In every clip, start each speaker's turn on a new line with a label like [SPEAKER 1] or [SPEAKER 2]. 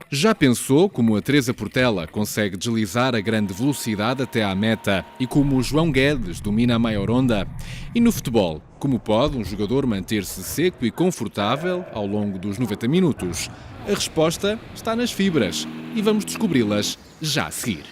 [SPEAKER 1] Já pensou como a Teresa Portela consegue deslizar a grande velocidade até à meta e como o João Guedes domina a maior onda? E no futebol, como pode um jogador manter-se seco e confortável ao longo dos 90 minutos? A resposta está nas fibras e vamos descobri-las já a seguir.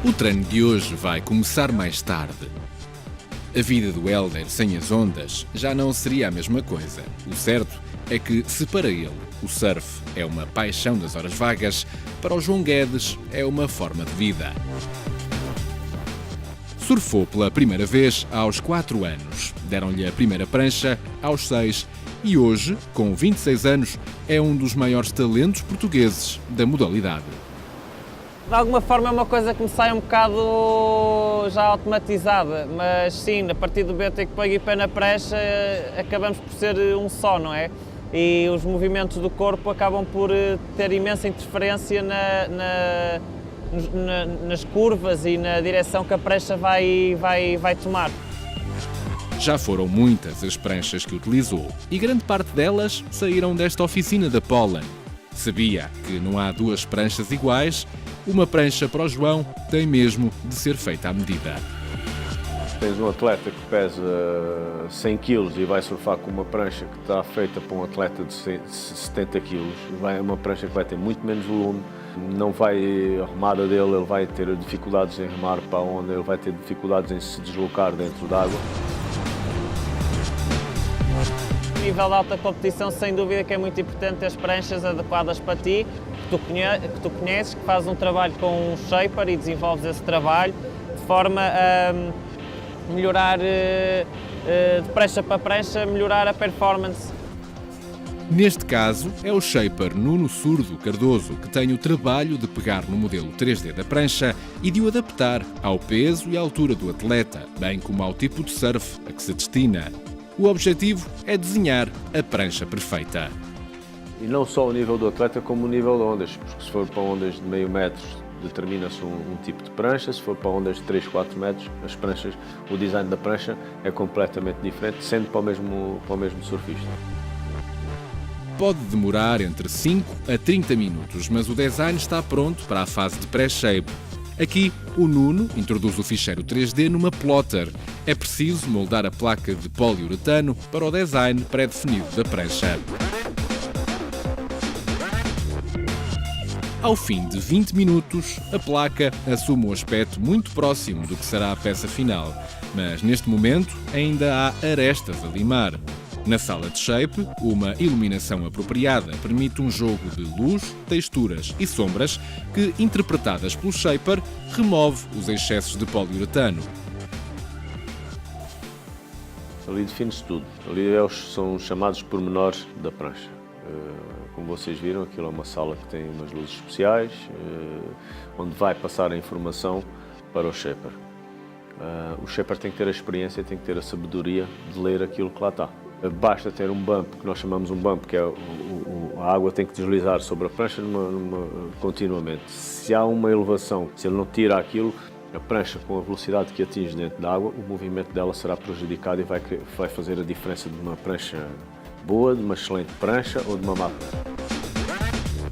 [SPEAKER 1] O treino de hoje vai começar mais tarde. A vida do Hélder sem as ondas já não seria a mesma coisa. O certo é que, se para ele o surf é uma paixão das horas vagas, para o João Guedes é uma forma de vida. Surfou pela primeira vez aos 4 anos, deram-lhe a primeira prancha aos 6 e hoje, com 26 anos, é um dos maiores talentos portugueses da modalidade.
[SPEAKER 2] De alguma forma é uma coisa que me sai um bocado já automatizada, mas sim, a partir do momento em que pego pé na prancha, acabamos por ser um só, não é? E os movimentos do corpo acabam por ter imensa interferência nas curvas e na direção que a prancha vai tomar.
[SPEAKER 1] Já foram muitas as pranchas que utilizou e grande parte delas saíram desta oficina da Pollen. Sabia que não há duas pranchas iguais. Uma prancha para o João tem mesmo de ser feita à medida.
[SPEAKER 3] Tens um atleta que pesa 100 kg e vai surfar com uma prancha que está feita para um atleta de 70 kg. É uma prancha que vai ter muito menos volume, não vai, a remada dele, ele vai ter dificuldades em remar para a onda, ele vai ter dificuldades em se deslocar dentro d'água.
[SPEAKER 2] A nível de alta competição, sem dúvida que é muito importante ter as pranchas adequadas para ti, que tu conheces, que fazes um trabalho com um shaper e desenvolves esse trabalho de forma a melhorar, de prancha para prancha, melhorar a performance.
[SPEAKER 1] Neste caso, é o shaper Nuno Surdo Cardoso que tem o trabalho de pegar no modelo 3D da prancha e de o adaptar ao peso e à altura do atleta, bem como ao tipo de surf a que se destina. O objetivo é desenhar a prancha perfeita.
[SPEAKER 3] E não só o nível do atleta, como o nível de ondas, porque se for para ondas de meio metro, determina-se um tipo de prancha, se for para ondas de 3, 4 metros, as pranchas, o design da prancha é completamente diferente, sendo para o mesmo surfista.
[SPEAKER 1] Pode demorar entre 5 a 30 minutos, mas o design está pronto para a fase de pré-shape. Aqui, o Nuno introduz o ficheiro 3D numa plotter. É preciso moldar a placa de poliuretano para o design pré-definido da prancha. Ao fim de 20 minutos, a placa assume um aspecto muito próximo do que será a peça final, mas neste momento ainda há arestas a limar. Na sala de shape, uma iluminação apropriada permite um jogo de luz, texturas e sombras que, interpretadas pelo shaper, remove os excessos de poliuretano.
[SPEAKER 3] Ali define-se tudo. Ali são os chamados pormenores da prancha. Como vocês viram, aquilo é uma sala que tem umas luzes especiais, onde vai passar a informação para o shaper. O shaper tem que ter a experiência, tem que ter a sabedoria de ler aquilo que lá está. Basta ter um bump, que nós chamamos um bump, que é a água tem que deslizar sobre a prancha continuamente. Se há uma elevação, se ele não tira aquilo, a prancha com a velocidade que atinge dentro da água, o movimento dela será prejudicado e vai fazer a diferença de uma prancha boa, de uma excelente prancha ou de uma má prancha.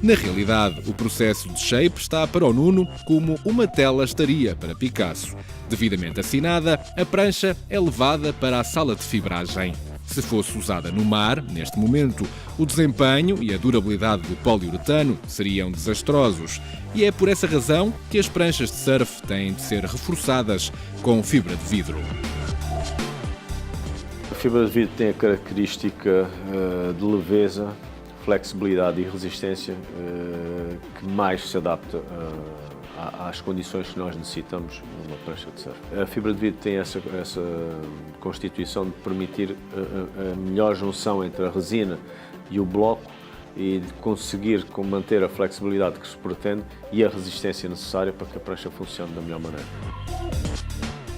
[SPEAKER 1] Na realidade, o processo de shape está para o Nuno como uma tela estaria para Picasso. Devidamente assinada, a prancha é levada para a sala de fibragem. Se fosse usada no mar, neste momento, o desempenho e a durabilidade do poliuretano seriam desastrosos. E é por essa razão que as pranchas de surf têm de ser reforçadas com fibra de vidro.
[SPEAKER 3] A fibra de vidro tem a característica de leveza, flexibilidade e resistência que mais se adapta às condições que nós necessitamos numa prancha de surf. A fibra de vidro tem essa constituição de permitir a melhor junção entre a resina e o bloco e de conseguir manter a flexibilidade que se pretende e a resistência necessária para que a prancha funcione da melhor maneira.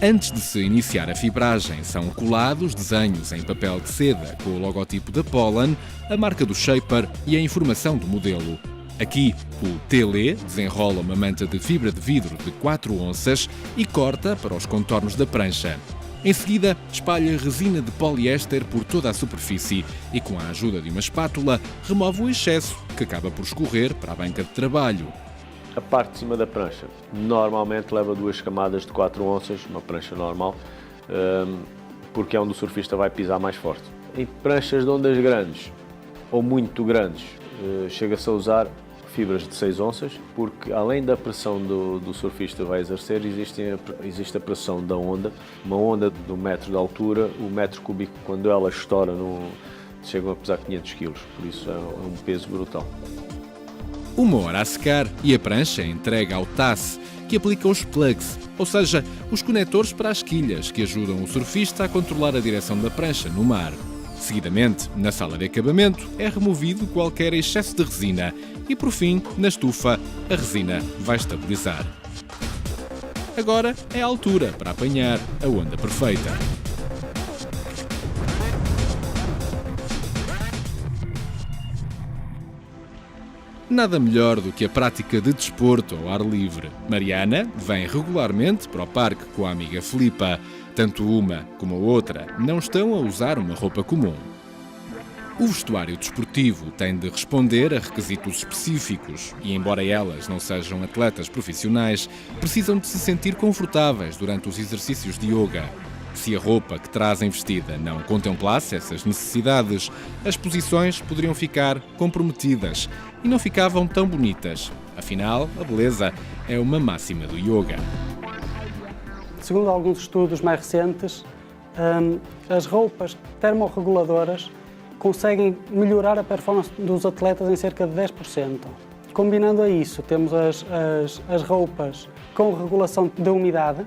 [SPEAKER 1] Antes de se iniciar a fibragem, são colados desenhos em papel de seda com o logotipo da Pollen, a marca do shaper e a informação do modelo. Aqui, o Tele desenrola uma manta de fibra de vidro de 4 onças e corta para os contornos da prancha. Em seguida, espalha resina de poliéster por toda a superfície e, com a ajuda de uma espátula, remove o excesso, que acaba por escorrer para a banca de trabalho.
[SPEAKER 3] A parte de cima da prancha normalmente leva 2 camadas de 4 onças, uma prancha normal, porque é onde o surfista vai pisar mais forte. Em pranchas de ondas grandes ou muito grandes, chega-se a usar fibras de 6 onças, porque além da pressão do surfista vai exercer, existe a pressão da onda. Uma onda de 1 metro de altura, o metro cúbico, quando ela estoura, chegam a pesar 500 kg, por isso é um peso brutal.
[SPEAKER 1] 1 hora a secar e a prancha é entregue ao TAS, que aplica os plugs, ou seja, os conectores para as quilhas que ajudam o surfista a controlar a direção da prancha no mar. Seguidamente, na sala de acabamento, é removido qualquer excesso de resina e, por fim, na estufa, a resina vai estabilizar. Agora é a altura para apanhar a onda perfeita. Nada melhor do que a prática de desporto ao ar livre. Mariana vem regularmente para o parque com a amiga Filipa. Tanto uma como a outra não estão a usar uma roupa comum. O vestuário desportivo tem de responder a requisitos específicos e, embora elas não sejam atletas profissionais, precisam de se sentir confortáveis durante os exercícios de yoga. Se a roupa que trazem vestida não contemplasse essas necessidades, as posições poderiam ficar comprometidas e não ficavam tão bonitas. Afinal, a beleza é uma máxima do yoga.
[SPEAKER 4] Segundo alguns estudos mais recentes, as roupas termorreguladoras conseguem melhorar a performance dos atletas em cerca de 10%. Combinando a isso, temos as roupas com regulação da umidade,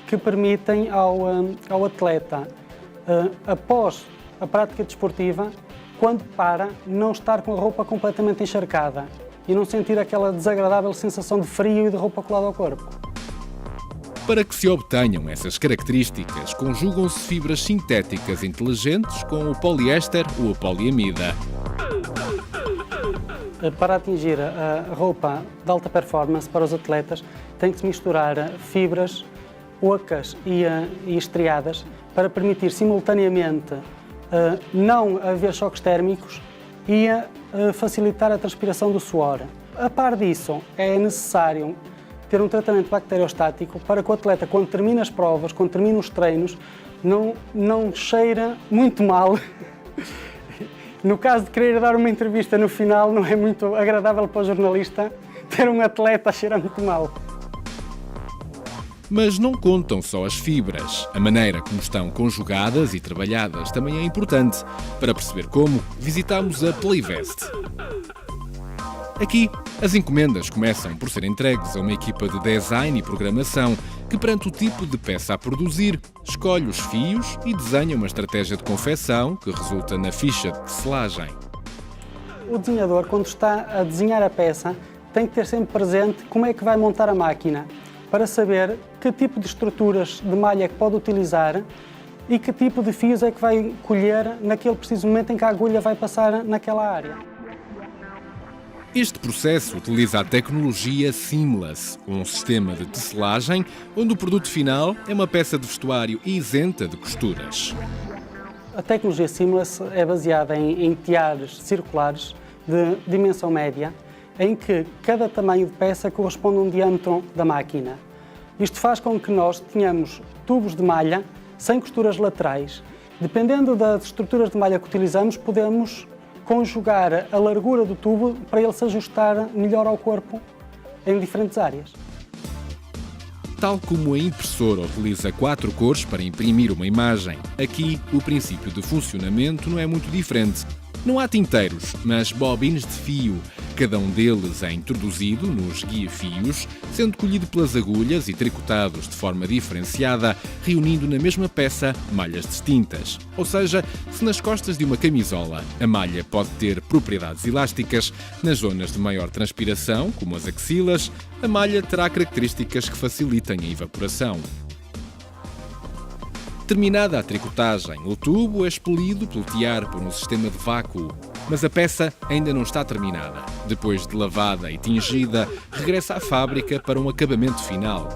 [SPEAKER 4] que permitem ao atleta, após a prática desportiva, quando para, não estar com a roupa completamente encharcada e não sentir aquela desagradável sensação de frio e de roupa colada ao corpo.
[SPEAKER 1] Para que se obtenham essas características, conjugam-se fibras sintéticas inteligentes com o poliéster ou a poliamida.
[SPEAKER 4] Para atingir a roupa de alta performance para os atletas, tem que se misturar fibras ocas e estriadas para permitir simultaneamente não haver choques térmicos e facilitar a transpiração do suor. A par disso, é necessário ter um tratamento bacteriostático para que o atleta, quando termina as provas, quando termina os treinos, não cheira muito mal. No caso de querer dar uma entrevista no final, não é muito agradável para o jornalista ter um atleta a cheirar muito mal.
[SPEAKER 1] Mas não contam só as fibras. A maneira como estão conjugadas e trabalhadas também é importante. Para perceber como, visitamos a Playvest. Aqui, as encomendas começam por ser entregues a uma equipa de design e programação que, perante o tipo de peça a produzir, escolhe os fios e desenha uma estratégia de confecção que resulta na ficha de tecelagem.
[SPEAKER 4] O desenhador, quando está a desenhar a peça, tem que ter sempre presente como é que vai montar a máquina, para saber que tipo de estruturas de malha é que pode utilizar e que tipo de fios é que vai colher naquele preciso momento em que a agulha vai passar naquela área.
[SPEAKER 1] Este processo utiliza a tecnologia Seamless, um sistema de tecelagem onde o produto final é uma peça de vestuário isenta de costuras.
[SPEAKER 4] A tecnologia Seamless é baseada em tiares circulares de dimensão média, em que cada tamanho de peça corresponde a um diâmetro da máquina. Isto faz com que nós tenhamos tubos de malha sem costuras laterais. Dependendo das estruturas de malha que utilizamos, podemos conjugar a largura do tubo para ele se ajustar melhor ao corpo em diferentes áreas.
[SPEAKER 1] Tal como a impressora utiliza 4 cores para imprimir uma imagem, aqui o princípio de funcionamento não é muito diferente. Não há tinteiros, mas bobines de fio. Cada um deles é introduzido nos guia-fios, sendo colhido pelas agulhas e tricotados de forma diferenciada, reunindo na mesma peça malhas distintas. Ou seja, se nas costas de uma camisola a malha pode ter propriedades elásticas, nas zonas de maior transpiração, como as axilas, a malha terá características que facilitem a evaporação. Terminada a tricotagem, o tubo é expelido pelo tiar por um sistema de vácuo. Mas a peça ainda não está terminada. Depois de lavada e tingida, regressa à fábrica para um acabamento final.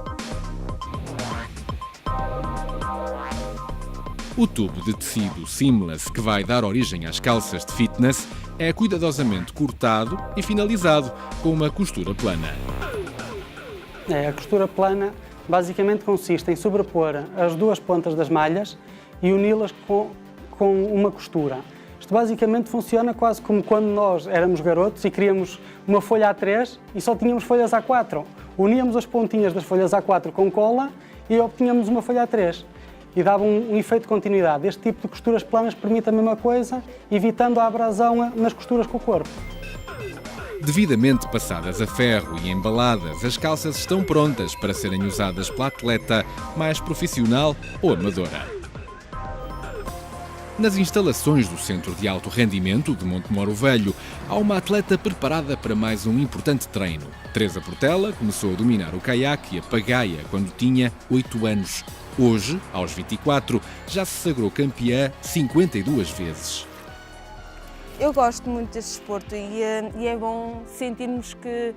[SPEAKER 1] O tubo de tecido seamless que vai dar origem às calças de fitness é cuidadosamente cortado e finalizado com uma costura plana.
[SPEAKER 4] A costura plana basicamente consiste em sobrepor as duas pontas das malhas e uni-las com uma costura. Isto basicamente funciona quase como quando nós éramos garotos e queríamos uma folha A3 e só tínhamos folhas A4. Uníamos as pontinhas das folhas A4 com cola e obtínhamos uma folha A3. E dava um efeito de continuidade. Este tipo de costuras planas permite a mesma coisa, evitando a abrasão nas costuras com o corpo.
[SPEAKER 1] Devidamente passadas a ferro e embaladas, as calças estão prontas para serem usadas pela atleta mais profissional ou amadora. Nas instalações do Centro de Alto Rendimento de Montemoro Velho, há uma atleta preparada para mais um importante treino. Teresa Portela começou a dominar o caiaque e a pagaia quando tinha 8 anos. Hoje, aos 24, já se sagrou campeã 52 vezes.
[SPEAKER 5] Eu gosto muito deste desporto e é bom sentirmos que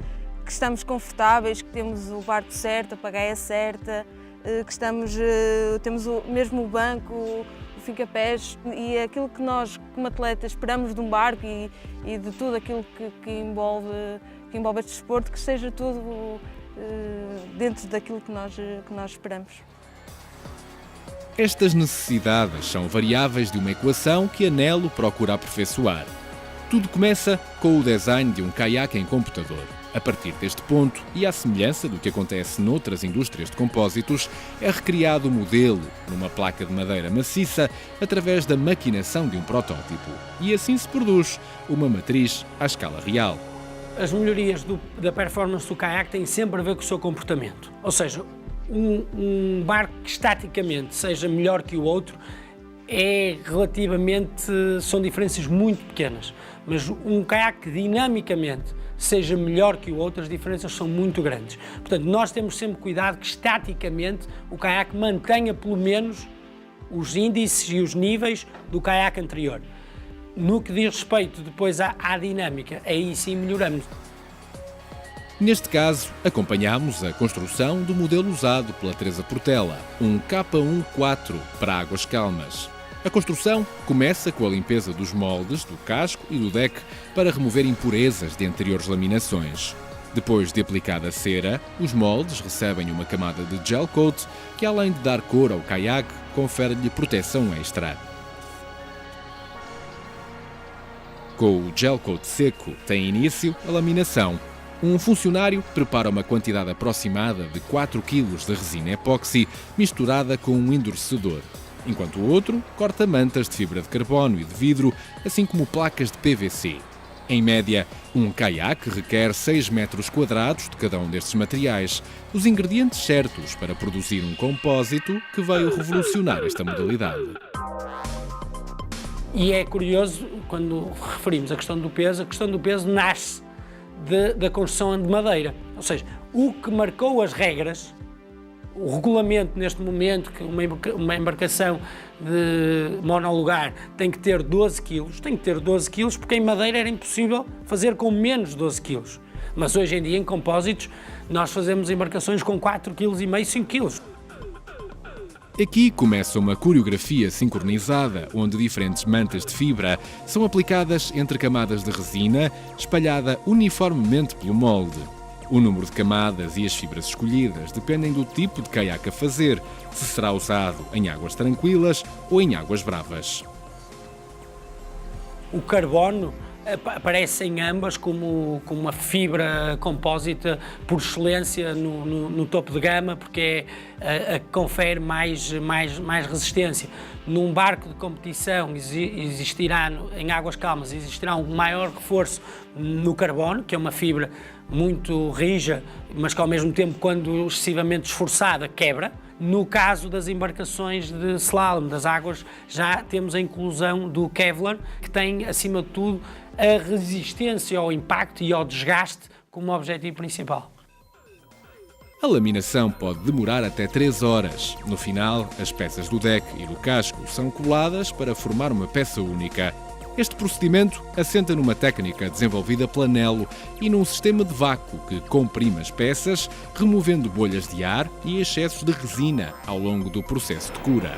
[SPEAKER 5] estamos confortáveis, que temos o barco certo, a pagaia certa, que temos mesmo o banco, o fincapés e aquilo que nós, como atletas, esperamos de um barco e de tudo aquilo que envolve este desporto, que seja tudo dentro daquilo que nós esperamos.
[SPEAKER 1] Estas necessidades são variáveis de uma equação que a Nelo procura aperfeiçoar. Tudo começa com o design de um caiaque em computador. A partir deste ponto, e à semelhança do que acontece noutras indústrias de compósitos, é recriado o modelo numa placa de madeira maciça através da maquinação de um protótipo. E assim se produz uma matriz à escala real.
[SPEAKER 6] As melhorias da performance do caiaque têm sempre a ver com o seu comportamento. Ou seja, um barco que estaticamente seja melhor que o outro são diferenças muito pequenas, mas um caiaque que dinamicamente seja melhor que o outro, as diferenças são muito grandes. Portanto, nós temos sempre cuidado que estaticamente o caiaque mantenha pelo menos os índices e os níveis do caiaque anterior. No que diz respeito depois à dinâmica, aí sim melhoramos.
[SPEAKER 1] Neste caso, acompanhámos a construção do modelo usado pela Teresa Portela, um K1-4 para águas calmas. A construção começa com a limpeza dos moldes, do casco e do deck para remover impurezas de anteriores laminações. Depois de aplicada a cera, os moldes recebem uma camada de gel coat que, além de dar cor ao caiaque, confere-lhe proteção extra. Com o gel coat seco, tem início a laminação. Um funcionário prepara uma quantidade aproximada de 4 kg de resina epóxi misturada com um endurecedor, enquanto o outro corta mantas de fibra de carbono e de vidro, assim como placas de PVC. Em média, um caiaque requer 6 metros quadrados de cada um destes materiais, os ingredientes certos para produzir um compósito que veio revolucionar esta modalidade.
[SPEAKER 6] E é curioso, quando referimos a questão do peso nasce da construção de madeira. Ou seja, o que marcou as regras, o regulamento neste momento, que uma embarcação de monolugar tem que ter 12 kg, porque em madeira era impossível fazer com menos 12 kg. Mas hoje em dia, em compósitos, nós fazemos embarcações com 4,5 kg, 5 kg.
[SPEAKER 1] Aqui começa uma coreografia sincronizada, onde diferentes mantas de fibra são aplicadas entre camadas de resina, espalhada uniformemente pelo molde. O número de camadas e as fibras escolhidas dependem do tipo de caiaque a fazer, se será usado em águas tranquilas ou em águas bravas.
[SPEAKER 6] O carbono aparecem ambas como uma fibra compósita por excelência no topo de gama, porque é a que confere mais resistência. Num barco de competição existirá, em águas calmas, existirá um maior reforço no carbono, que é uma fibra muito rija, mas que ao mesmo tempo, quando excessivamente esforçada, quebra. No caso das embarcações de slalom, das águas, já temos a inclusão do Kevlar, que tem, acima de tudo, a resistência ao impacto e ao desgaste como objetivo principal.
[SPEAKER 1] A laminação pode demorar até 3 horas. No final, as peças do deck e do casco são coladas para formar uma peça única. Este procedimento assenta numa técnica desenvolvida pela Nelo e num sistema de vácuo que comprime as peças, removendo bolhas de ar e excessos de resina ao longo do processo de cura.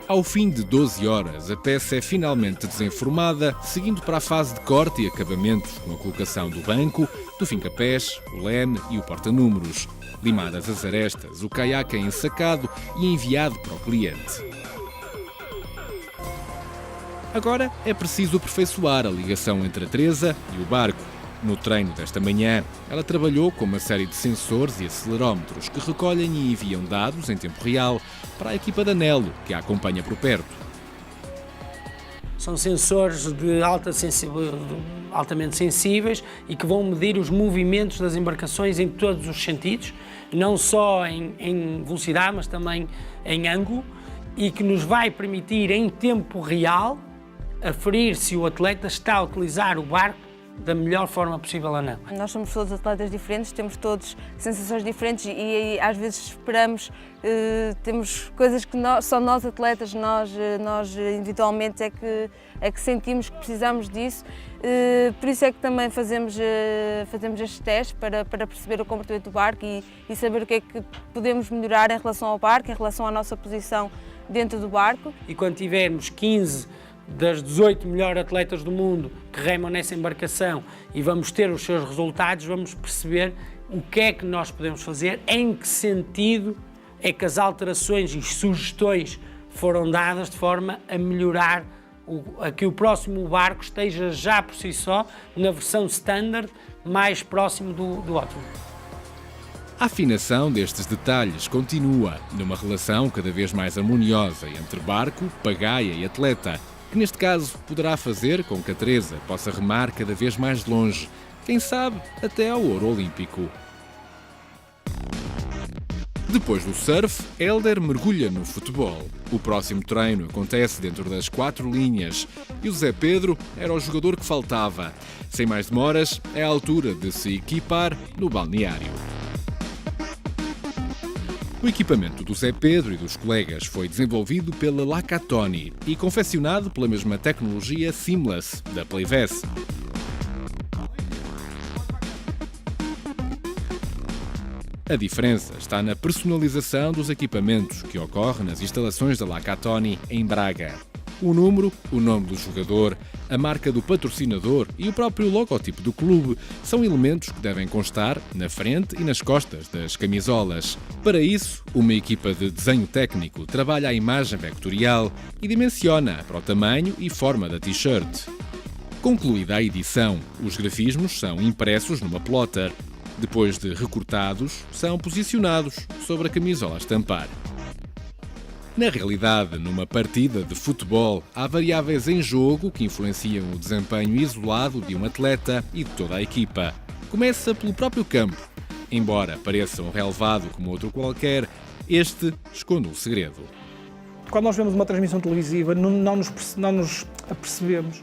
[SPEAKER 1] Ao fim de 12 horas, a peça é finalmente desenformada, seguindo para a fase de corte e acabamento, com a colocação do banco, do fincapés, o leme e o porta-números. Limadas as arestas, o caiaque é ensacado e enviado para o cliente. Agora é preciso aperfeiçoar a ligação entre a Teresa e o barco. No treino desta manhã, ela trabalhou com uma série de sensores e acelerómetros que recolhem e enviam dados em tempo real para a equipa da Nelo, que a acompanha por perto.
[SPEAKER 6] São sensores de altamente sensíveis e que vão medir os movimentos das embarcações em todos os sentidos, não só em velocidade, mas também em ângulo, e que nos vai permitir, em tempo real, aferir se o atleta está a utilizar o barco da melhor forma possível ou não.
[SPEAKER 5] Nós somos todos atletas diferentes, temos todos sensações diferentes e às vezes esperamos, temos coisas que só nós atletas, nós individualmente é que sentimos que precisamos disso. Por isso é que também fazemos estes testes para perceber o comportamento do barco e saber o que é que podemos melhorar em relação ao barco, em relação à nossa posição dentro do barco.
[SPEAKER 6] E quando tivermos 15 das 18 melhores atletas do mundo que remam nessa embarcação e vamos ter os seus resultados, vamos perceber o que é que nós podemos fazer, em que sentido é que as alterações e sugestões foram dadas de forma a melhorar a que o próximo barco esteja já por si só na versão standard mais próximo do ótimo.
[SPEAKER 1] A afinação destes detalhes continua numa relação cada vez mais harmoniosa entre barco, pagaia e atleta, que neste caso poderá fazer com que a Teresa possa remar cada vez mais longe, quem sabe até ao ouro olímpico. Depois do surf, Hélder mergulha no futebol. O próximo treino acontece dentro das 4 linhas e o Zé Pedro era o jogador que faltava. Sem mais demoras, é a altura de se equipar no balneário. O equipamento do Zé Pedro e dos colegas foi desenvolvido pela Lacatoni e confeccionado pela mesma tecnologia Seamless da Playvess. A diferença está na personalização dos equipamentos que ocorre nas instalações da Lacatoni em Braga. O número, o nome do jogador, a marca do patrocinador e o próprio logotipo do clube são elementos que devem constar na frente e nas costas das camisolas. Para isso, uma equipa de desenho técnico trabalha a imagem vectorial e dimensiona para o tamanho e forma da t-shirt. Concluída a edição, os grafismos são impressos numa plotter. Depois de recortados, são posicionados sobre a camisola a estampar. Na realidade, numa partida de futebol, há variáveis em jogo que influenciam o desempenho isolado de um atleta e de toda a equipa. Começa pelo próprio campo. Embora pareça um relevado como outro qualquer, este esconde um segredo.
[SPEAKER 7] Quando nós vemos uma transmissão televisiva, não nos apercebemos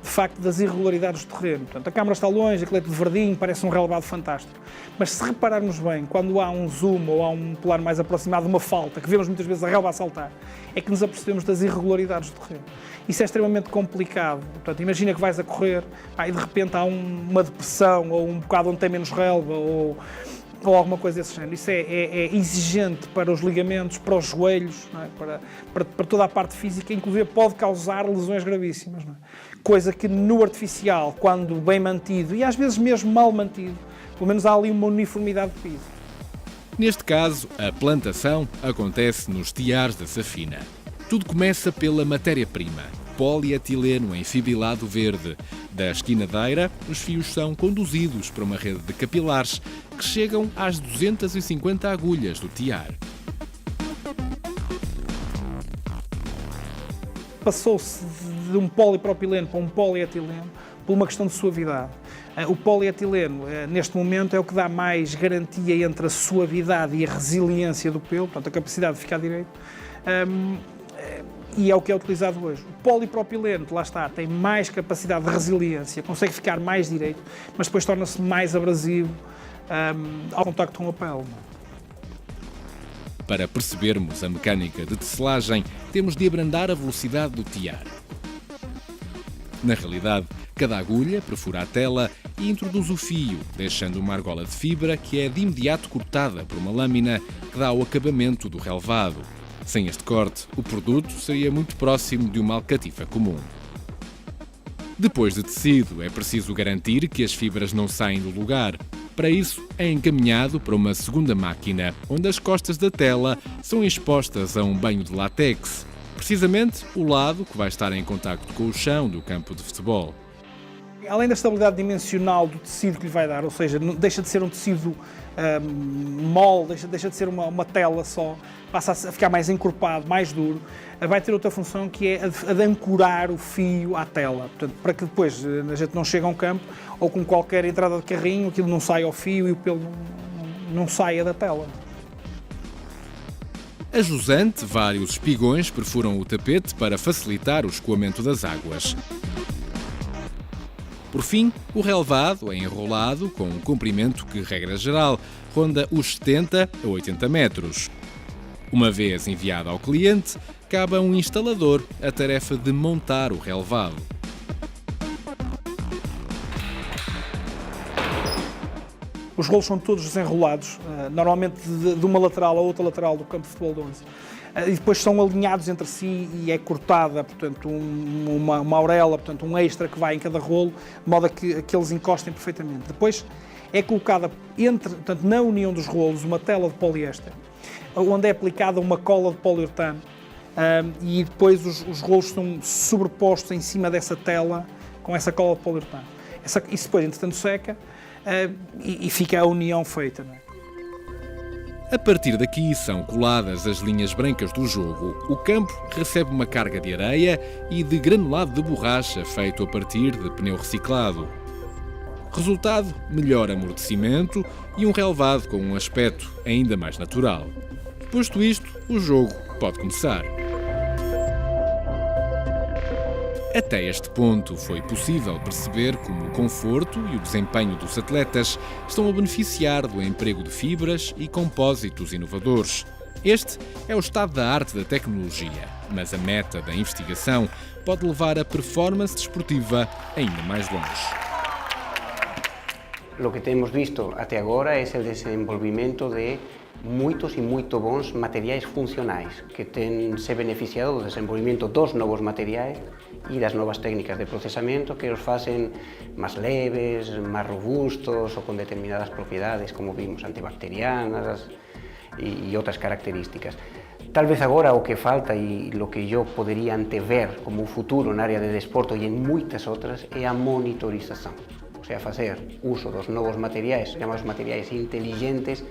[SPEAKER 7] de facto das irregularidades do terreno. Portanto, a câmara está longe, aquele de verdinho, parece um relevado fantástico. Mas se repararmos bem, quando há um zoom ou há um plano mais aproximado de uma falta, que vemos muitas vezes a relva a saltar, é que nos apercebemos das irregularidades do terreno. Isso é extremamente complicado. Portanto, imagina que vais a correr e de repente há uma depressão ou um bocado onde tem menos relva ou alguma coisa desse género. Isso é exigente para os ligamentos, para os joelhos, não é? para toda a parte física, inclusive pode causar lesões gravíssimas. Não é? Coisa que no artificial, quando bem mantido, e às vezes mesmo mal mantido, pelo menos há ali uma uniformidade de piso.
[SPEAKER 1] Neste caso, a plantação acontece nos tiares da Safina. Tudo começa pela matéria-prima. polietileno em fibrilado verde. Da esquinadeira, os fios são conduzidos para uma rede de capilares que chegam às 250 agulhas do tiar.
[SPEAKER 7] Passou-se de um polipropileno para um polietileno por uma questão de suavidade. O polietileno, neste momento, é o que dá mais garantia entre a suavidade e a resiliência do pelo, portanto, a capacidade de ficar direito, e é o que é utilizado hoje. O polipropileno, lá está, tem mais capacidade de resiliência, consegue ficar mais direito, mas depois torna-se mais abrasivo ao contacto com a pele.
[SPEAKER 1] Para percebermos a mecânica de tecelagem, temos de abrandar a velocidade do tiar. Na realidade, cada agulha perfura a tela e introduz o fio, deixando uma argola de fibra que é de imediato cortada por uma lâmina que dá o acabamento do relevado. Sem este corte, o produto seria muito próximo de uma alcatifa comum. Depois de tecido, é preciso garantir que as fibras não saem do lugar. Para isso, é encaminhado para uma segunda máquina, onde as costas da tela são expostas a um banho de látex. Precisamente o lado que vai estar em contacto com o chão do campo de futebol.
[SPEAKER 7] Além da estabilidade dimensional do tecido que lhe vai dar, ou seja, deixa de ser um tecido mole, deixa de ser uma tela só, passa a ficar mais encorpado, mais duro, vai ter outra função que é a de ancorar o fio à tela, portanto, para que depois a gente não chegue a um campo ou com qualquer entrada de carrinho, aquilo não saia ao fio e o pelo não saia da tela.
[SPEAKER 1] A jusante, vários espigões perfuram o tapete para facilitar o escoamento das águas. Por fim, o relevado é enrolado com um comprimento que, regra geral, ronda os 70 a 80 metros. Uma vez enviado ao cliente, cabe a um instalador a tarefa de montar o relevado.
[SPEAKER 7] Os rolos são todos desenrolados, normalmente de uma lateral a outra lateral do campo de futebol de 11. E depois são alinhados entre si e é cortada, portanto, uma aurela, portanto, um extra que vai em cada rolo, de modo a que eles encostem perfeitamente. Depois é colocada portanto, na união dos rolos uma tela de poliéster, onde é aplicada uma cola de poliuretano e depois os rolos são sobrepostos em cima dessa tela com essa cola de poliuretano. Isso depois, entretanto, seca e fica a união feita. Não é?
[SPEAKER 1] A partir daqui são coladas as linhas brancas do jogo. O campo recebe uma carga de areia e de granulado de borracha feito a partir de pneu reciclado. Resultado, melhor amortecimento e um relevado com um aspecto ainda mais natural. Posto isto, o jogo pode começar. Até este ponto foi possível perceber como o conforto e o desempenho dos atletas estão a beneficiar do emprego de fibras e compósitos inovadores. Este é o estado da arte da tecnologia, mas a meta da investigação pode levar a performance desportiva ainda mais longe.
[SPEAKER 8] O que temos visto até agora é o desenvolvimento de muitos e muito bons materiais funcionais que têm se beneficiado do desenvolvimento dos novos materiais e das novas técnicas de processamento que os fazem mais leves, mais robustos ou com determinadas propriedades, como vimos, antibacterianas e outras características. Talvez agora o que falta e o que eu poderia antever como o futuro na área de desporto e em muitas outras é a monitorização, ou seja, fazer uso dos novos materiais, chamados materiais inteligentes,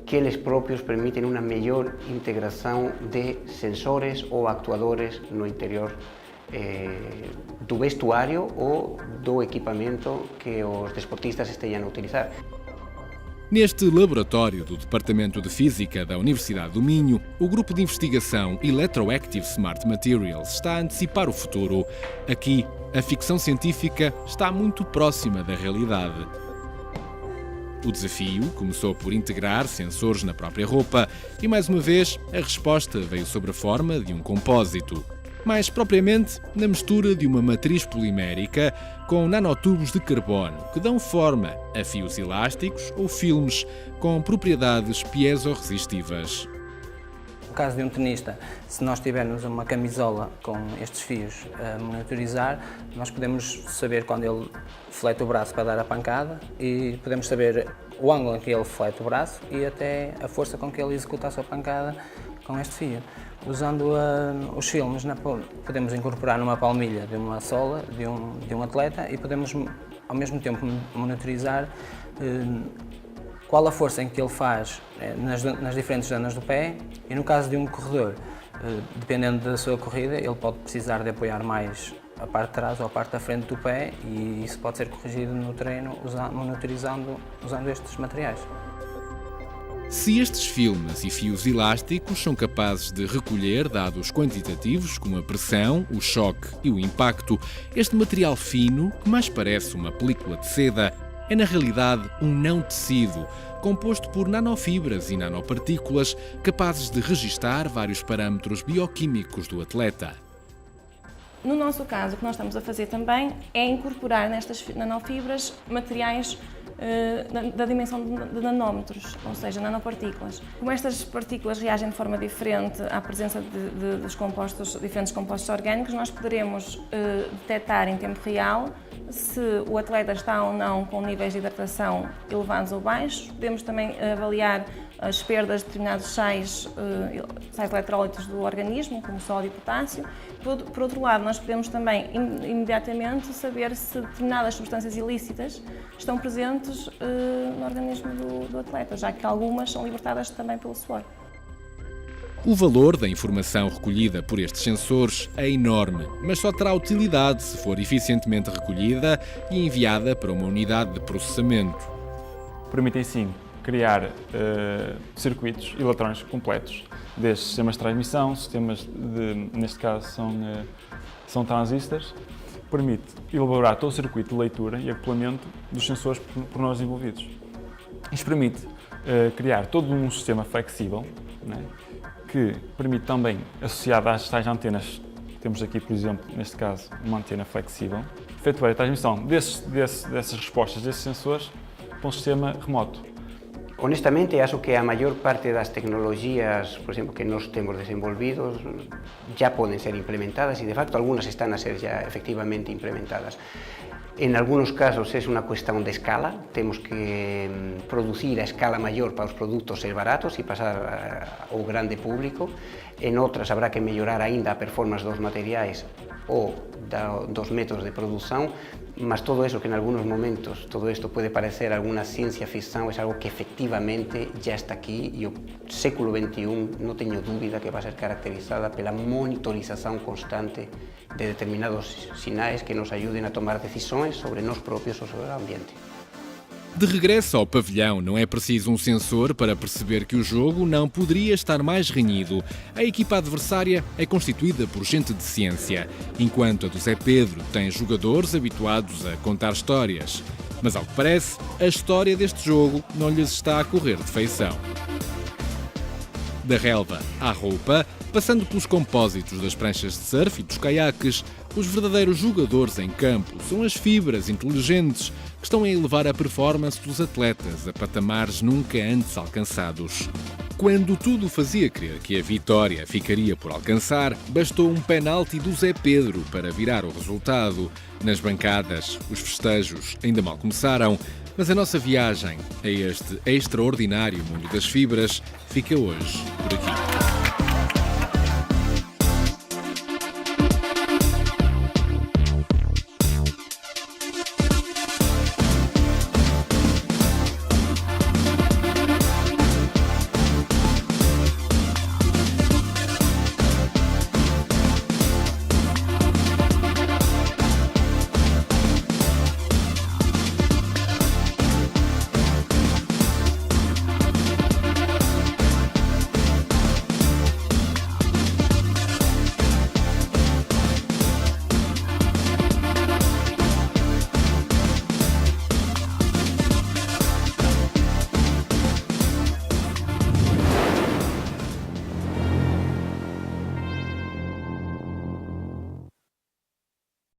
[SPEAKER 8] que eles próprios permitem uma melhor integração de sensores ou actuadores no interior do vestuário ou do equipamento que os desportistas estejam a utilizar.
[SPEAKER 1] Neste laboratório do Departamento de Física da Universidade do Minho, o grupo de investigação Electroactive Smart Materials está a antecipar o futuro. Aqui, a ficção científica está muito próxima da realidade. O desafio começou por integrar sensores na própria roupa e, mais uma vez, a resposta veio sob a forma de um compósito. Mais propriamente, na mistura de uma matriz polimérica com nanotubos de carbono que dão forma a fios elásticos ou filmes com propriedades piezoresistivas.
[SPEAKER 9] No caso de um tenista, se nós tivermos uma camisola com estes fios a monitorizar, nós podemos saber quando ele flete o braço para dar a pancada e podemos saber o ângulo em que ele flete o braço e até a força com que ele executa a sua pancada com este fio. Usando os filmes, podemos incorporar numa palmilha de uma sola de um atleta e podemos ao mesmo tempo monitorizar qual a força em que ele faz nas diferentes zonas do pé e no caso de um corredor, dependendo da sua corrida, ele pode precisar de apoiar mais a parte de trás ou a parte da frente do pé e isso pode ser corrigido no treino monitorizando usando estes materiais.
[SPEAKER 1] Se estes filmes e fios elásticos são capazes de recolher dados quantitativos como a pressão, o choque e o impacto, este material fino, que mais parece uma película de seda, é na realidade um não tecido, composto por nanofibras e nanopartículas capazes de registar vários parâmetros bioquímicos do atleta.
[SPEAKER 10] No nosso caso, o que nós estamos a fazer também é incorporar nestas nanofibras materiais da dimensão de nanómetros, ou seja, nanopartículas. Como estas partículas reagem de forma diferente à presença dos diferentes compostos orgânicos, nós poderemos detectar em tempo real se o atleta está ou não com níveis de hidratação elevados ou baixos. Podemos também avaliar as perdas de determinados sais eletrólitos do organismo, como sódio e potássio. Por outro lado, nós podemos também imediatamente saber se determinadas substâncias ilícitas estão presentes no organismo do atleta, já que algumas são libertadas também pelo suor.
[SPEAKER 1] O valor da informação recolhida por estes sensores é enorme, mas só terá utilidade se for eficientemente recolhida e enviada para uma unidade de processamento.
[SPEAKER 11] Permitem sim criar circuitos eletrónicos completos, desde sistemas de transmissão, neste caso são transistores, permite elaborar todo o circuito de leitura e acoplamento dos sensores por nós desenvolvidos. Isto permite criar todo um sistema flexível, né, que permite também, associado às tais antenas, temos aqui, por exemplo, neste caso, uma antena flexível, efetuar a transmissão dessas respostas, desses sensores, para um sistema remoto.
[SPEAKER 8] Honestamente, acho que a maior parte das tecnologias, por exemplo, que nós temos desenvolvidos, já podem ser implementadas e, de facto, algumas estão a ser já efectivamente implementadas. En algunos casos es una cuestión de escala, tenemos que producir a escala mayor para os produtos ser baratos e pasar ao grande público. En outras habrá que mellorar aínda a performance dos materiais ou dos métodos de produción, mas todo eso que en algunos momentos, todo esto puede parecer alguna ciencia ficción, es algo que efectivamente ya está aquí e o século XXI non teño dúbida que va a ser caracterizada pela monitorización constante de determinados sinais que nos ayuden a tomar decisões sobre nós próprios ou sobre o ambiente.
[SPEAKER 1] De regresso ao pavilhão, não é preciso um sensor para perceber que o jogo não poderia estar mais renhido. A equipa adversária é constituída por gente de ciência, enquanto a do Zé Pedro tem jogadores habituados a contar histórias. Mas, ao que parece, a história deste jogo não lhes está a correr de feição. Da relva à roupa, passando pelos compósitos das pranchas de surf e dos caiaques, os verdadeiros jogadores em campo são as fibras inteligentes que estão a elevar a performance dos atletas a patamares nunca antes alcançados. Quando tudo fazia crer que a vitória ficaria por alcançar, bastou um penalti do Zé Pedro para virar o resultado. Nas bancadas, os festejos ainda mal começaram, mas a nossa viagem a este extraordinário mundo das fibras fica hoje por aqui.